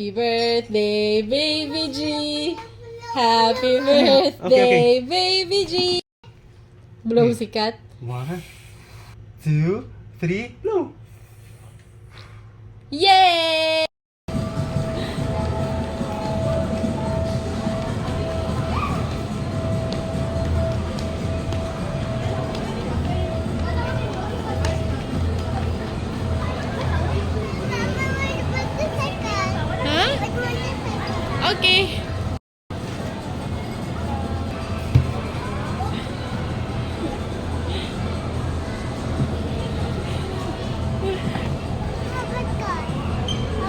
Happy birthday, baby G. Happy birthday, baby G. Blow sikat. 1, 2, 3, blow! Yay! Huh? Okay.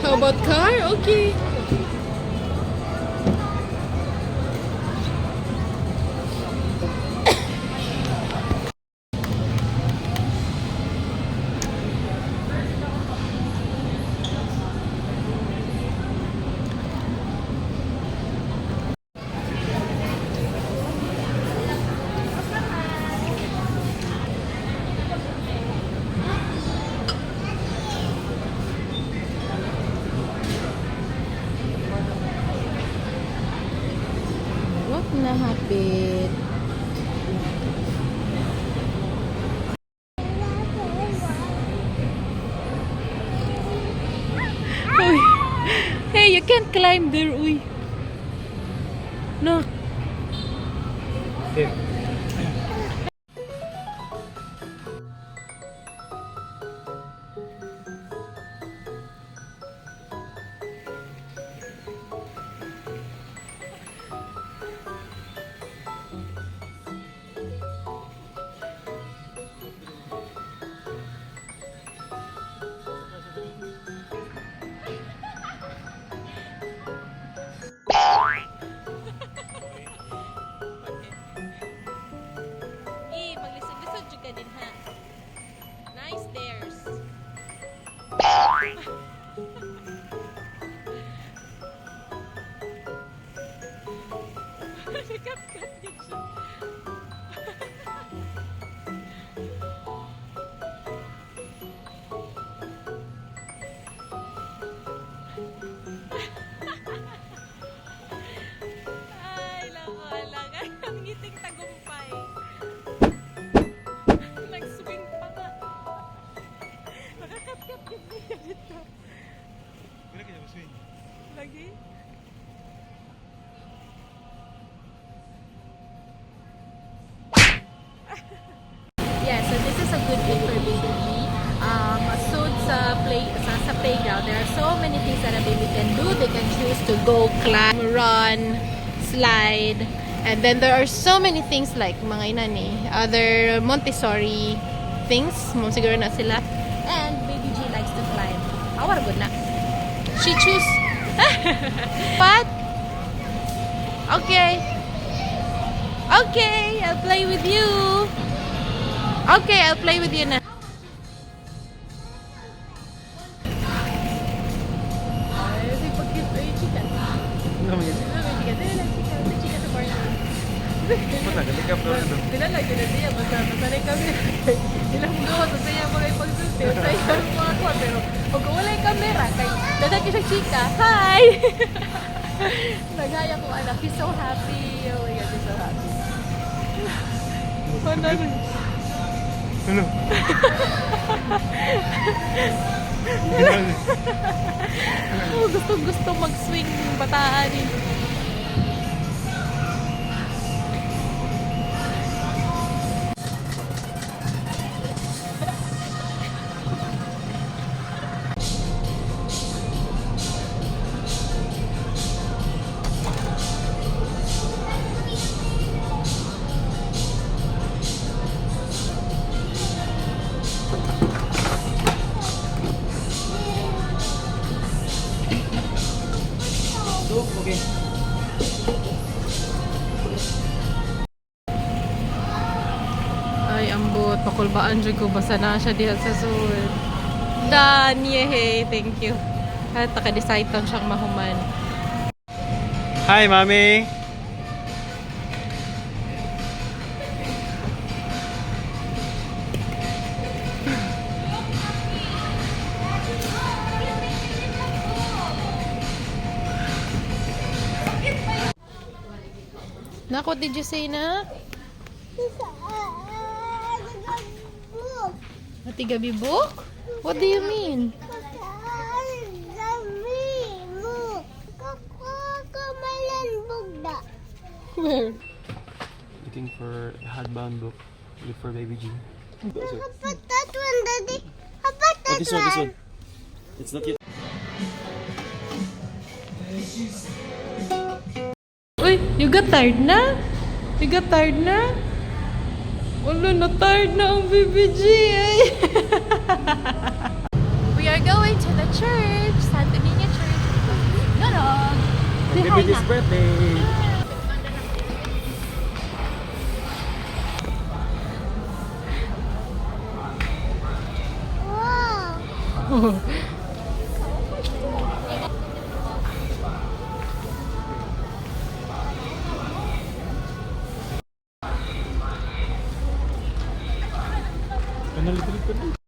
How about car? Okay. Wag na hapit. Uy. Hey, you can't climb there, uy. No. Okay. Maglisod-lisod juga din ha. Nice stairs. Sikat-kat din siya. Ay, lako lang. Ang ngiting tagumpay. Nag-swing pa nga. Nakakap-kap din niya dito. Wala ka na swing. Lagi? Yeah, so this is a good thing for baby. So sa playground, there are so many things that a baby can do. They can choose to go climb, run, slide, and then there are so many things like mga inani, other Montessori things. Mo siguro na sila. And baby G likes to climb. Awar good na. She choose. What? Okay. Okay, I'll play with you. Okay, I'll play with you na. Ano naman yan? Basta, galikap daw na doon. Dinala niya, masanay kami. Ilang gawa, sasaya mo na yung pagsulte. Sasaya mo ako, pero pag wala yung camera, kay dadaki siya chika, hi! Nagaya ko anak, he's so happy. Oh my God, he's so happy. Ano? Ano? Oh, gusto mag-swing bataan eh. Okay. Ay, ambot. Pakulbaan dyan ko. Basa na siya diyan sa sul. Done. Yehey. Thank you. At naka-decide lang siyang mahuman. Hi, Mami! what did you say na? Matigabi book? What do you mean? Where? Looking for a hardbound book. Look for Baby G. How about that one, Daddy? How about that This one. It's not yet. Uy, you got tired na? You got tired na? Wala na, tired na ang BBG eh. We are going to the church, Santa Niña Church. Norog. Say hi Baby na. G's birthday. Wow. Ano, little bit?